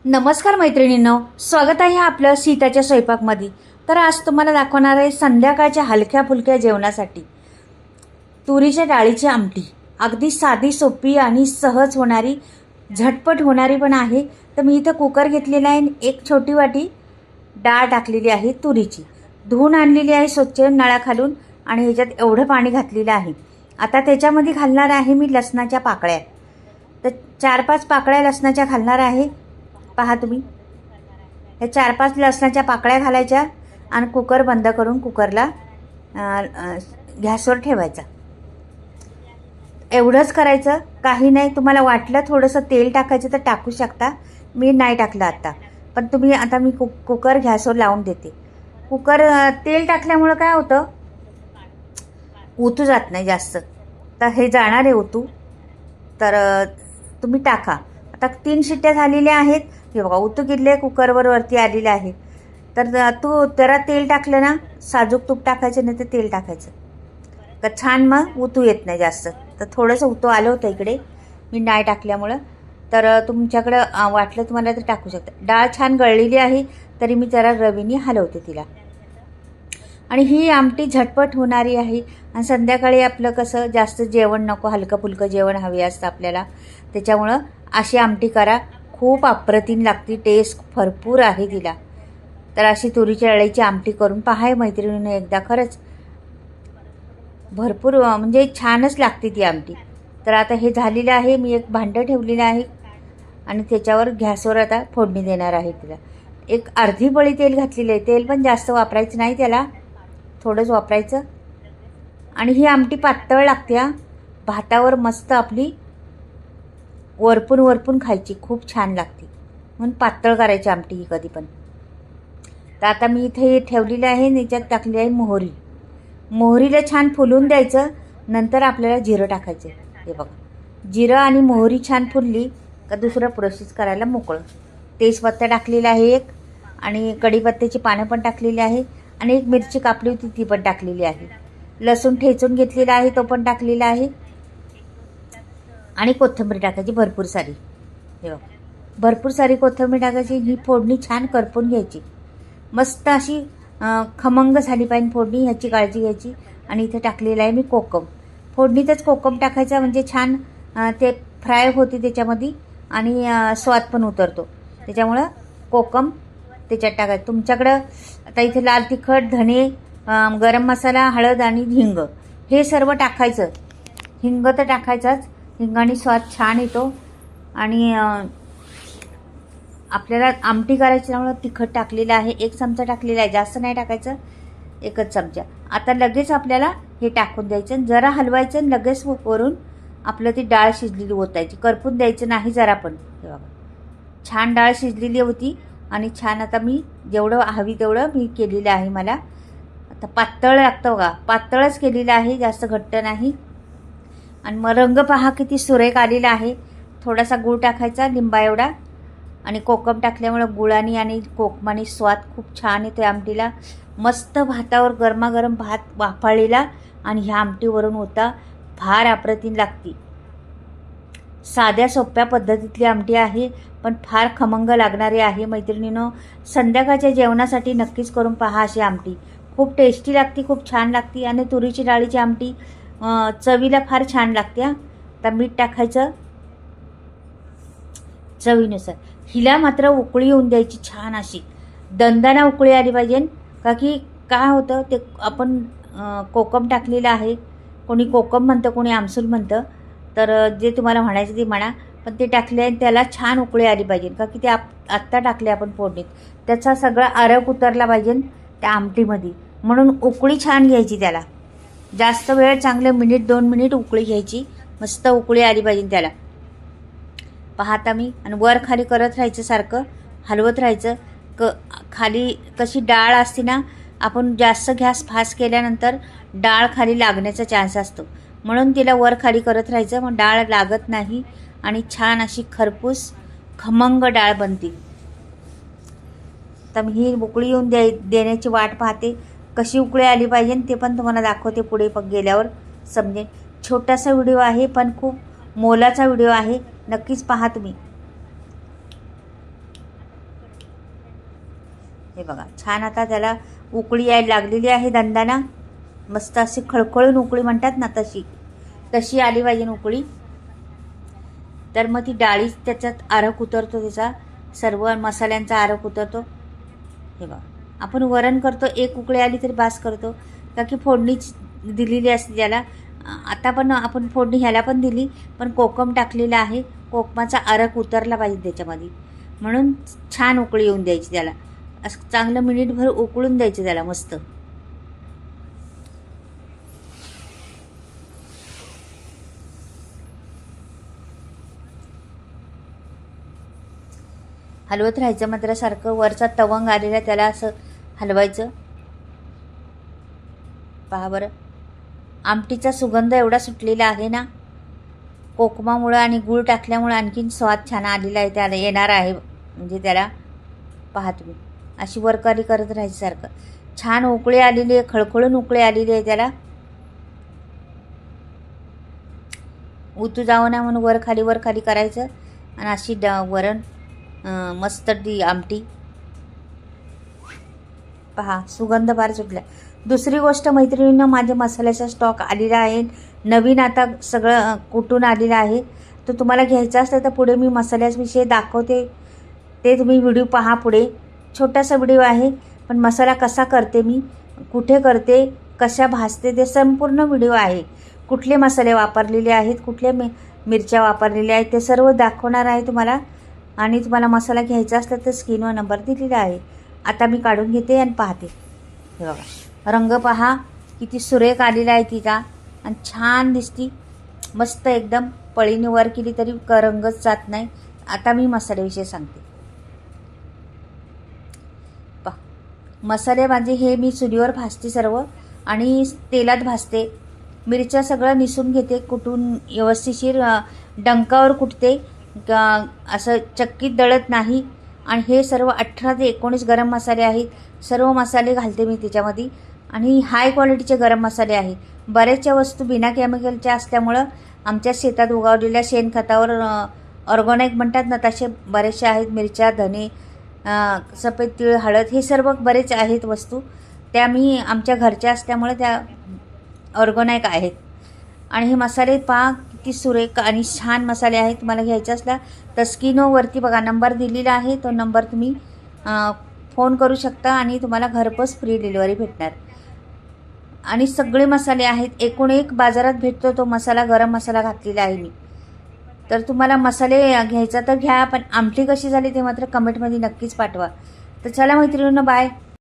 नमस्कार मैत्रिणींनो, स्वागत आहे आपलं सीताच्या स्वयंपाकमध्ये। तर आज तुम्हाला दाखवणार आहे संध्याकाळच्या हलक्या फुलक्या जेवणासाठी तुरीच्या डाळीची आमटी। अगदी साधी सोपी आणि सहज होणारी, झटपट होणारी पण आहे। तर मी इथं कुकर घेतलेला आहे, एक छोटी वाटी डाळ टाकलेली आहे तुरीची, धुवून आणलेली आहे स्वच्छ नळाखालून, आणि ह्याच्यात एवढं पाणी घातलेलं आहे। आता त्याच्यामध्ये घालणार आहे मी लसणाच्या पाकळ्या। तर 4-5 पाकळ्या लसणाच्या घालणार आहे। पहा तुम्ही, हे 4-5 लसणाच्या पाकळ्या घालायच्या आणि कुकर बंद करून कुकरला गॅसवर ठेवायचा। एवढंच करायचं, काही नाही। तुम्हाला वाटलं थोडंसं तेल टाकायचं तर टाकू शकता, मी नाही टाकलं आता। पण तुम्ही आता मी कुकर गॅसवर लावून देते। कुकर तेल टाकल्यामुळं काय होतं, ओतू जात नाही जास्त। तर हे जाणार आहे ओतू, तर तुम्ही टाका। आता 3 शिट्ट्या झालेल्या आहेत। हे बघा, ओतू किडले कुकरवर वरती आलेले आहे। तर जरा तेल टाकलं ना, साजूक तूप टाकायचं, नाही तर तेल टाकायचं, तर छान मग ओतू येत नाही जास्त। तर थोडंसं ओतू आलं होतं इकडे, मी नाही टाकल्यामुळं। तर तुमच्याकडं वाटलं तुम्हाला तर टाकू शकता। डाळ छान गळलेली आहे, तरी मी जरा रवीने हलवते तिला। आणि ही आमटी झटपट होणारी आहे। आणि संध्याकाळी आपलं कसं जास्त जेवण नको, हलकं फुलकं जेवण हवे असतं आपल्याला, त्याच्यामुळं अशी आमटी करा। खूप अप्रतिम लागते, टेस्ट भरपूर आहे तिला। तर अशी तुरीच्या डाळीची आमटी करून पहा मैत्रिणींनो एकदा, खरंच भरपूर म्हणजे छानच लागते ती आमटी। तर आता हे झालेलं आहे, मी एक भांडं ठेवलेलं आहे आणि त्याच्यावर गॅसवर आता फोडणी देणार आहे तिला। एक अर्धी पळी तेल घातलेलं आहे, तेल पण जास्त वापरायचं नाही त्याला, थोडंच वापरायचं। आणि ही आमटी पातळ लागते, भातावर मस्त आपली वरपून खायची, खूप छान लागते। म्हणून पातळ करायची आमटी ही कधी पण। तर आता मी इथे ठेवलेलं आहे, याच्यात टाकली आहे मोहरी। मोहरीला छान फुलून द्यायचं, नंतर आपल्याला जिरं टाकायचं। हे बघा, जिरं आणि मोहरी छान फुलली का दुसरं प्रोसेस करायला मोकळं। तेजपत्ता टाकलेला आहे एक, आणि कढीपत्त्याची पानं पण टाकलेली आहे, आणि एक मिरची कापली होती ती पण टाकलेली आहे। लसूण ठेचून घेतलेला आहे तो पण टाकलेला आहे, आणि कोथिंबीर टाकायची भरपूर सारी। हे बघा, भरपूर सारी कोथिंबीर टाकायची। ही फोडणी छान करपून घ्यायची, मस्त अशी खमंग झाली पाहिजे फोडणी, ह्याची काळजी घ्यायची। आणि इथे टाकलेलं आहे मी कोकम, फोडणीतच कोकम टाकायचा, म्हणजे छान ते फ्राय होते त्याच्यामध्ये, आणि स्वाद पण उतरतो। त्याच्यामुळं कोकम त्याच्यात टाकायचं। तुमच्याकडं आता इथे लाल तिखट, धणे, गरम मसाला, हळद आणि हिंग हे सर्व टाकायचं। हिंग तर टाकायचाच, हिंगाने स्वाद छान येतो। आणि आपल्याला आमटी करायची त्यामुळे तिखट टाकलेलं आहे, 1 चमचा टाकलेला आहे, जास्त नाही टाकायचं, 1च चमचा। आता लगेच आपल्याला हे टाकून द्यायचं, जरा हलवायचं, आणि लगेच वरून आपलं ती डाळ शिजलेली ओतायची, करपून द्यायचं नाही जरा पण। हे बघा, छान डाळ शिजलेली होती, आणि छान आता मी जेवढं हवी तेवढं मी केलेलं आहे। मला आता पातळ लागतं बघा, पातळच केलेलं आहे, जास्त घट्ट नाही। आणि मग रंग पहा किती सुरेख आलेला आहे। थोडासा गूळ टाकायचा, लिंबा एवढा, आणि कोकम टाकल्यामुळं गुळाने आणि कोकमाने स्वाद खूप छान येतो आमटीला। मस्त भातावर गरमागरम भात वाफाळलेला, आणि ह्या आमटीवरून होता, फार अप्रतिम लागती। साध्या सोप्या पद्धतीतली आमटी आहे, पण फार खमंग लागणारी आहे मैत्रिणींनो। संध्याकाळच्या जेवणासाठी नक्कीच करून पहा अशी आमटी, खूप टेस्टी लागते, खूप छान लागते। आणि तुरीची डाळीची आमटी चवीला फार छान लागते। आता मीठ टाकायचं चवीनुसार। हिला मात्र उकळी येऊन द्यायची छान अशी, दणदणा उकळी आली पाहिजे। का की काय होतं, ते आपण कोकम टाकलेलं आहे, कोणी कोकम म्हणतं, कोणी आमसूल म्हणतं, तर जे तुम्हाला म्हणायचं ते म्हणा, पण ते टाकले आणि त्याला छान उकळी आली पाहिजे। का की ते आत्ता टाकले आपण फोडणीत, त्याचा सगळा अर्क उतरला पाहिजे त्या आमटीमध्ये, म्हणून उकळी छान घ्यायची त्याला, जास्त वेळ, चांगले 1-2 मिनिट उकळी घ्यायची, मस्त उकळी आली पाहिजे त्याला। पाहता मी, आणि वर खाली करत राहायचं, सारखं हलवत राहायचं। खाली कशी डाळ असते ना, आपण जास्त गॅस फास्ट केल्यानंतर डाळ खाली लागण्याचा चान्स असतो, म्हणून तिला वर खाली करत राहायचं, मग डाळ लागत नाही, आणि छान अशी खरपूस खमंग डाळ बनते। तर मी ही उकळी येऊन देण्याची वाट पाहते, कशी उकळी आली पाहिजे ते पण तुम्हाला दाखवते पुढे गेल्यावर समजेल। छोटासा व्हिडिओ आहे, पण खूप मोलाचा व्हिडिओ आहे, नक्कीच पहा तुम्ही। हे बघा छान आता त्याला उकळी यायला लागलेली आहे दंदाना. मस्त अशी खळखळून उकळी म्हणतात ना तशी आली पाहिजे उकळी. तर मग ती डाळी त्याच्यात आरक उतरतो, त्याचा सर्व मसाल्यांचा आरक उतरतो. हे बघा आपण वरण करतो, एक उकळी आली तरी बास करतो का की फोडणीच दिलेली असते त्याला. आता पण आपण फोडणी ह्याला पण दिली, पण कोकम टाकलेला आहे, कोकमाचा आरक उतरला पाहिजे त्याच्यामध्ये, म्हणून छान उकळी येऊन द्यायची त्याला. असं चांगलं मिनिटभर उकळून द्यायचं त्याला मस्त. हलवत राहायचं मात्र सारखं. वरचा तवंग आलेला त्याला असं हलवायचं. पहा बरं आमटीचा सुगंध एवढा सुटलेला आहे ना, कोकमामुळं आणि गूळ टाकल्यामुळं आणखीन स्वाद छान आलेला आहे, त्याला येणार आहे. म्हणजे त्याला पहा तुम्ही अशी वरकारी करत राहायचं सारखं. छान उकळी आलेली आहे, खळखळून उकळी आलेली आहे त्याला. उतू जावं ना म्हणून वर खाली करायचं आणि अशी वरण मस्त ती आमटी. पहा सुगंध फार सुटला. दुसरी गोष्ट मैत्रिणींना, माझ्या मसाल्याचा स्टॉक आलेला आहे नवीन, आता सगळं कुटून आलेलं आहे. तर तुम्हाला घ्यायचं असलं तर पुढे मी मसाल्याविषयी दाखवते, ते तुम्ही व्हिडिओ पहा. पुढे छोटासा व्हिडिओ आहे, पण मसाला कसा करते मी, कुठे करते, कशा भाजते, ते संपूर्ण व्हिडिओ आहे. कुठले मसाले वापरलेले आहेत, कुठल्या मिरच्या वापरलेल्या आहेत, ते सर्व दाखवणार आहे तुम्हाला. आणि तुम्हाला मसाला घ्यायचा असला तर स्क्रीनवर नंबर दिलेला आहे. आता मी काढून घेते आणि पाहते. हे बघा रंग पहा किती सुरेख आलेला आहे तिचा, आणि छान दिसती मस्त एकदम. पळीने वर केली तरी रंगच जात नाही. आता मी मसाल्याविषयी सांगते. पहा मसाले माझे हे मी चुलीवर भाजते सर्व, आणि तेलात भाजते. मिरच्या सगळं निसून घेते, कुटून व्यवस्थितशीर डंकावर कुटते, असं चक्कीत दळत नाही. आणि हे सर्व 18 ते 19 गरम मसाले आहेत. सर्व मसाले घालते मी त्याच्यामध्ये, आणि हाय क्वालिटीचे गरम मसाले आहे. बऱ्याचशा वस्तू बिना केमिकलच्या असल्यामुळं आमच्या शेतात उगवलेल्या शेणखतावर ऑर्गॅनिक म्हणतात ना, तसे बरेचसे आहेत. मिरच्या, धने, सफेद तीळ, हळद, हे सर्व बरेच आहेत वस्तू. त्या मी आमच्या घरच्या असल्यामुळे त्या ऑर्गॅनिक आहेत. आणि हे मसाले पहा किती सुरेख आणि छान मसाले आहेत. तुम्हाला घ्यायचं असला तर स्क्रीनवरती बघा नंबर दिलेला आहे, तो नंबर तुम्ही फोन करू शकता आणि तुम्हाला घरपोच फ्री डिलिव्हरी भेटणार. आणि सगळे मसाले आहेत, एकूण एक बाजारात भेटतो तो मसाला, गरम मसाला घातलेला आहे मी. तर तुम्हाला मसाले घ्यायचा तर घ्या, पण आमटी कशी झाली ते मात्र कमेंटमध्ये नक्कीच पाठवा. तर चला मैत्रिणींनो, बाय.